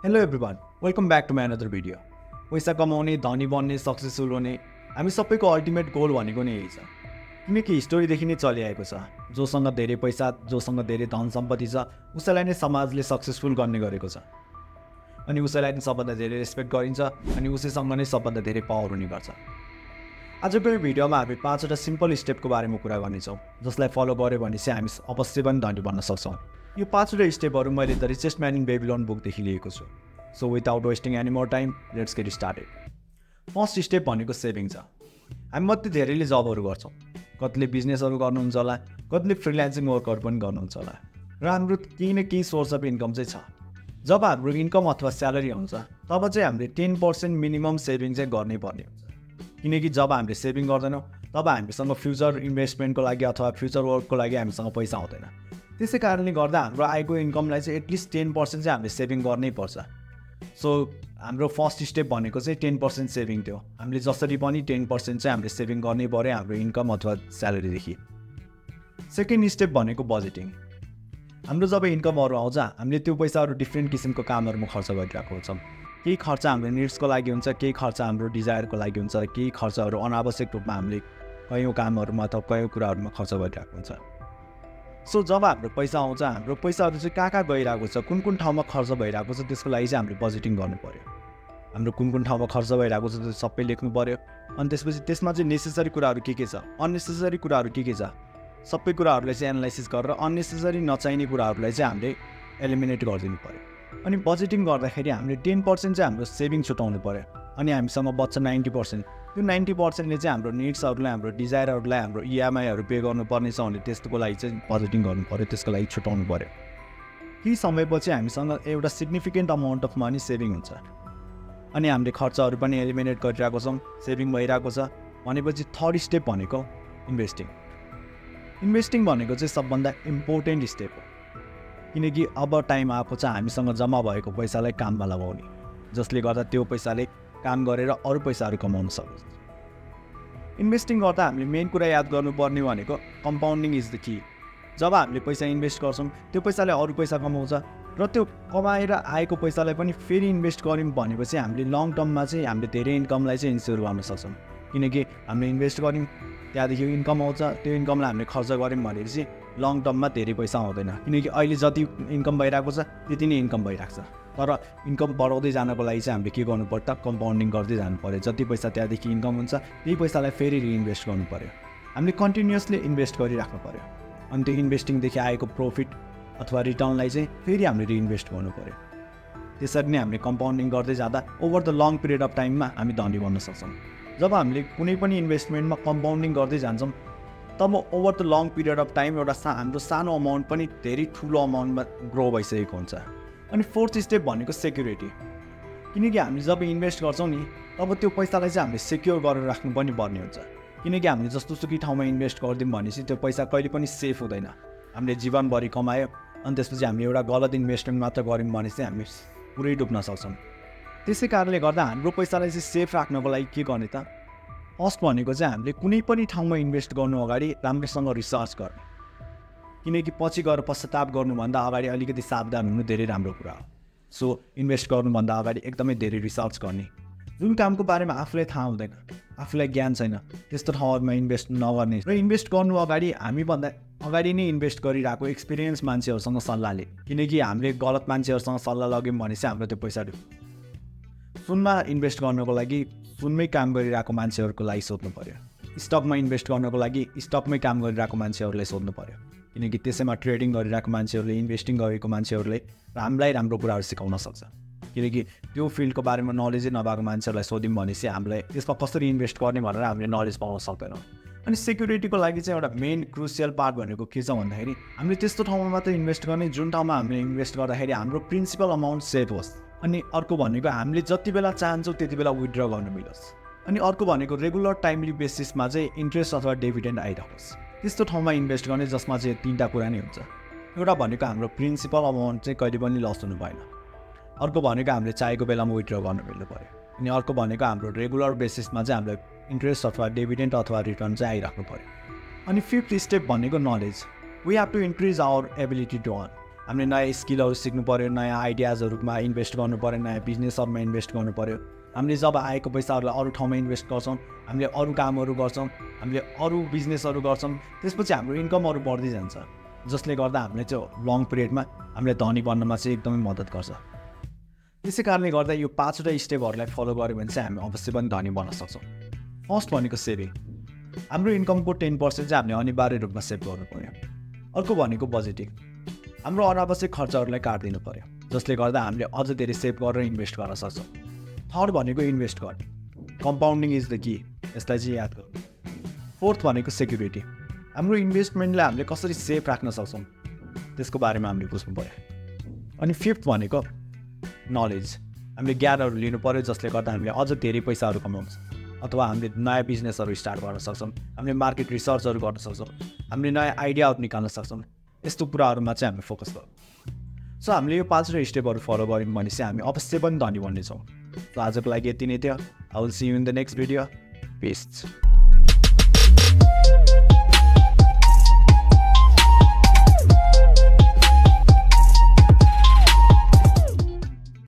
Hello everyone, welcome back to my another video. पैसा कमाउने, धनी बन्ने, सक्सेसफुल हुने हामी सबैको अल्टिमेट गोल भनेको नै यही छ। किनकि हिस्टोरीदेखि नै चलिआएको छ। जोसँग धेरै पैसा, जोसँग धेरै धन सम्पत्ति छ, उसैलाई नै समाजले सक्सेसफुल गर्ने गरेको छ। अनि उसैलाई नै सबभन्दा धेरै रेस्पेक्ट गरिन्छ अनि उसैसँग नै सबभन्दा धेरै पावर हुने गर्छ। आजको यो भिडियोमा हामी 5वटा सिम्पल स्टेपको बारेमा कुरा गर्नेछौँ, जसलाई फलो गर्यो भने चाहिँ हामी अवश्य पनि धनी बन्न सक्छौँ। यो 5वटा स्टेपहरू मैले the richest man in Babylon बुकदेखि लिएको छु। So without wasting any more time, let's get started. First step भनेको सेभिङ छ। हामी मध्ये धेरैले जबहरू गर्छौँ, कतिले बिजनेसहरू गर्नुहुन्छ होला, कतिले फ्रिल्यान्सिङ वर्कहरू पनि गर्नुहुन्छ होला, र हाम्रो केही न केही सोर्स अफ इन्कम चाहिँ छ। जब हाम्रो इन्कम अथवा स्यालेरी आउँछ तब चाहिँ हामीले 10% मिनिमम सेभिङ चाहिँ गर्नै पर्ने हुन्छ। किनकि जब हामीले सेभिङ गर्दैनौँ तब हामीसँग फ्युचर इन्भेस्टमेन्टको लागि अथवा फ्युचर वर्कको लागि हामीसँग पैसा आउँदैन। त्यसै कारणले गर्दा हाम्रो आएको इन्कमलाई चाहिँ एटलिस्ट 10% चाहिँ हामीले सेभिङ गर्नै पर्छ। सो हाम्रो फर्स्ट स्टेप भनेको चाहिँ 10% सेभिङ थियो। हामीले जसरी पनि 10% चाहिँ हामीले सेभिङ गर्नै पऱ्यो हाम्रो इन्कम अथवा स्यालेरीदेखि। सेकेन्ड स्टेप भनेको बजेटिङ। हाम्रो जब इन्कमहरू आउँछ हामीले त्यो पैसाहरू डिफ्रेन्ट किसिमको कामहरूमा खर्च गरिरहेको हुन्छौँ। केही खर्च हाम्रो निड्सको लागि हुन्छ, केही खर्च हाम्रो डिजायरको लागि हुन्छ, केही खर्चहरू अनावश्यक रूपमा हामीले कयौँ कामहरूमा अथवा कयौँ कुराहरूमा खर्च गरिरहेको हुन्छ। सो जब हाम्रो पैसा आउँछ हाम्रो पैसाहरू चाहिँ कहाँ गइरहेको छ, कुन कुन ठाउँमा खर्च भइरहेको छ, त्यसको लागि चाहिँ हामीले बजेटिङ गर्नु पऱ्यो। हाम्रो कुन कुन ठाउँमा खर्च भइरहेको छ त्यो सबै लेख्नु पऱ्यो। अनि त्यसपछि त्यसमा चाहिँ नेसेसरी कुराहरू के छ, अननेसेसरी कुराहरू के छ, सबै कुराहरूलाई चाहिँ एनालाइसिस गरेर अननेसेसरी नचाहिने कुराहरूलाई चाहिँ हामीले एलिमिनेट गरिदिनु पऱ्यो। अनि बजेटिङ गर्दाखेरि हामीले 10% चाहिँ हाम्रो सेभिङ छुटाउनु पऱ्यो। अनि हामीसँग बच्छ 90%। त्यो 90%ले चाहिँ हाम्रो निड्सहरूलाई, हाम्रो डिजायरहरूलाई, हाम्रो इएमआईहरू पे गर्नुपर्ने छ भने त्यसको लागि चाहिँ बजेटिङ गर्नु पऱ्यो, त्यसको लागि छुटाउनु पऱ्यो। केही समयपछि हामीसँग एउटा significant amount of money saving हुन्छ अनि हामीले खर्चहरू पनि एलिमिनेट गरिरहेको छौँ, सेभिङ भइरहेको छ भनेपछि थर्ड स्टेप भनेको इन्भेस्टिङ। इन्भेस्टिङ भनेको चाहिँ सबभन्दा इम्पोर्टेन्ट स्टेप हो। किनकि अब टाइम आएको छ हामीसँग जम्मा भएको पैसालाई काममा लगाउने, जसले गर्दा त्यो पैसाले काम गरेर अरू पैसाहरू कमाउन सकोस्। इन्भेस्टिङ गर्दा हामीले मेन कुरा याद गर्नुपर्ने भनेको कम्पाउन्डिङ इज द की। जब हामीले पैसा इन्भेस्ट गर्छौँ त्यो पैसाले अरू पैसा कमाउँछ र त्यो कमाएर आएको पैसालाई पनि फेरि इन्भेस्ट गऱ्यौँ भनेपछि हामीले लङ टर्ममा चाहिँ हामीले धेरै इन्कमलाई चाहिँ इन्स्योर गर्न सक्छौँ। किनकि हामीले इन्भेस्ट गऱ्यौँ त्यहाँदेखि इन्कम आउँछ, त्यो इन्कमलाई हामीले खर्च गऱ्यौँ भनेपछि लङ टर्ममा धेरै पैसा आउँदैन। किनकि अहिले जति इन्कम भइरहेको छ त्यति नै इन्कम भइरहेको छ। तर इन्कम बढाउँदै जानको लागि चाहिँ हामीले के गर्नु पर्छ, कम्पाउन्डिङ गर्दै जानु पऱ्यो। जति पैसा त्यहाँदेखि इन्कम हुन्छ त्यही पैसालाई फेरि रिइन्भेस्ट गर्नु पऱ्यो। हामीले कन्टिन्युसली इन्भेस्ट गरिराख्नु पऱ्यो। अनि त्यो इन्भेस्टिङदेखि आएको प्रफिट अथवा रिटर्नलाई चाहिँ फेरि हामीले रिइन्भेस्ट गर्नु पऱ्यो। त्यसरी नै हामीले कम्पाउन्डिङ गर्दै जाँदा over the long period of टाइममा हामी धनी बन्न सक्छौँ। जब हामीले कुनै पनि इन्भेस्टमेन्टमा कम्पाउन्डिङ गर्दै जान्छौँ तब over the long period of time एउटा हाम्रो सानो अमाउन्ट पनि धेरै ठुलो अमाउन्टमा ग्रो भइसकेको हुन्छ। अनि फोर्थ स्टेप भनेको सेक्युरिटी। किनकि हामीले जब इन्भेस्ट गर्छौँ नि तब त्यो पैसालाई चाहिँ हामीले सेक्योर गरेर राख्नु पनि पर्ने हुन्छ। किनकि हामीले जस्तो सुकै ठाउँमा इन्भेस्ट गरिदिउँ भनेपछि त्यो पैसा कहिले पनि सेफ हुँदैन। हामीले जीवनभरि कमायो अनि त्यसपछि हामीले एउटा गलत इन्भेस्टमेन्ट मात्र गऱ्यौँ भने चाहिँ हामी पुरै डुब्न सक्छौँ। त्यसै कारणले गर्दा हाम्रो पैसालाई चाहिँ सेफ राख्नको लागि के गर्ने त, फर्स्ट भनेको चाहिँ हामीले कुनै पनि ठाउँमा इन्भेस्ट गर्नु अगाडि राम्रोसँग रिसर्च गर्ने। किनकि पछि गएर पश्चाताप गर्नुभन्दा अगाडि अलिकति सावधान हुनु धेरै राम्रो कुरा हो। सो इन्भेस्ट गर्नुभन्दा अगाडि एकदमै धेरै रिसर्च गर्ने। जुन कामको बारेमा आफूलाई थाहा हुँदैन, आफूलाई ज्ञान छैन, त्यस्तो ठाउँहरूमा इन्भेस्ट नगर्ने र इन्भेस्ट गर्नु अगाडि हामीभन्दा अगाडि नै इन्भेस्ट गरिरहेको एक्सपिरियन्स मान्छेहरूसँग सल्लाह लिने। किनकि हामीले गलत मान्छेहरूसँग सल्लाह लग्यौँ भने चाहिँ हाम्रो त्यो पैसा सुनमा इन्भेस्ट गर्नको लागि सुनमै काम गरिरहेको मान्छेहरूको लागि सोध्नु पऱ्यो। स्टकमा इन्भेस्ट गर्नको लागि स्टकमै काम गरिरहेको मान्छेहरूलाई सोध्नु पऱ्यो। किनकि त्यसैमा ट्रेडिङ गरिरहेको मान्छेहरूले, इन्भेस्टिङ गरेको मान्छेहरूले हामीलाई राम्रो कुराहरू सिकाउन सक्छ। किनकि त्यो फिल्डको बारेमा नलेजै नभएको मान्छेहरूलाई सोध्यौँ भनेपछि हामीलाई त्यसमा कसरी इन्भेस्ट गर्ने भनेर हामीले नलेज पाउन सक्दैनौँ। अनि सेक्युरिटीको लागि चाहिँ एउटा मेन क्रुसियल पार्ट भनेको के छ भन्दाखेरि हामीले त्यस्तो ठाउँमा मात्र इन्भेस्ट गर्ने जुन ठाउँमा हामीले इन्भेस्ट गर्दाखेरि हाम्रो प्रिन्सिपल अमाउन्ट सेभ होस्। अनि अर्को भनेको हामीले जति बेला चाहन्छौँ त्यति बेला विथड्र गर्न मिलोस्। अनि अर्को भनेको रेगुलर टाइमली बेसिसमा चाहिँ इन्ट्रेस्ट अथवा डिभिडेन्ड आइरहोस्। त्यस्तो ठाउँमा इन्भेस्ट गर्ने जसमा चाहिँ 3टा कुरा नै हुन्छ। एउटा भनेको हाम्रो प्रिन्सिपल अमाउन्ट चाहिँ कहिले पनि लस हुनु भएन। अर्को भनेको हामीले चाहेको बेलामा विथड्र गर्न मिल्नु पऱ्यो। अनि अर्को भनेको हाम्रो रेगुलर बेसिसमा चाहिँ हामीलाई इन्ट्रेस्ट अथवा डिभिडेन्ड अथवा रिटर्न चाहिँ आइराख्नु पऱ्यो। अनि फिफ्थ स्टेप भनेको knowledge. We have to increase our ability to earn. हामीले नयाँ स्किलहरू सिक्नु पऱ्यो, नयाँ आइडियाजहरूमा इन्भेस्ट गर्नु पऱ्यो, नयाँ बिजनेसहरूमा इन्भेस्ट गर्नु पऱ्यो। हामीले जब आएको पैसाहरूलाई अरू ठाउँमा इन्भेस्ट गर्छौँ, हामीले अरू कामहरू गर्छौँ, हामीले अरू बिजनेसहरू गर्छौँ, त्यसपछि हाम्रो इन्कमहरू बढ्दै जान्छ, जसले गर्दा हामीले चाहिँ लङ पिरियडमा हामीले धनी बन्नमा चाहिँ एकदमै मद्दत गर्छ। त्यसै कारणले गर्दा यो 5वटा स्टेपहरूलाई फलो गऱ्यो भने चाहिँ हामी अवश्य पनि धनी बन्न सक्छौँ। फर्स्ट भनेको सेभिङ। हाम्रो इन्कमको 10% चाहिँ हामीले अनिवार्य रूपमा सेभ गर्नु पऱ्यो। अर्को भनेको बजेटिङ। हाम्रो अनावश्यक खर्चहरूलाई काटिदिनु पऱ्यो, जसले गर्दा हामीले अझ धेरै सेभ गरेर इन्भेस्ट गर्न सक्छौँ। थर्ड भनेको इन्भेस्ट गर्ने। कम्पाउन्डिङ इज द की, यसलाई चाहिँ याद गर्नु। फोर्थ भनेको सेक्युरिटी। हाम्रो इन्भेस्टमेन्टलाई हामीले कसरी सेफ राख्न सक्छौँ त्यसको बारेमा हामीले बुझ्नु पऱ्यो। अनि फिफ्थ भनेको नलेज। हामीले ज्ञानहरू लिनु पऱ्यो, जसले गर्दा हामीले अझ धेरै पैसाहरू कमाउँछ, अथवा हामीले नयाँ बिजनेसहरू स्टार्ट गर्न सक्छौँ, हामीले मार्केट रिसर्चहरू गर्न सक्छौँ, हामीले नयाँ आइडियाहरू निकाल्न सक्छौँ। यस्तो कुराहरूमा चाहिँ हामी फोकस गरौँ। सो हामीले यो 5वटा स्टेपहरू फलो गऱ्यौँ भने चाहिँ हामी अवश्य पनि धनी बन्नेछौँ। सो आजको लागि यति नै थियो। I will see you in the next video. Piece.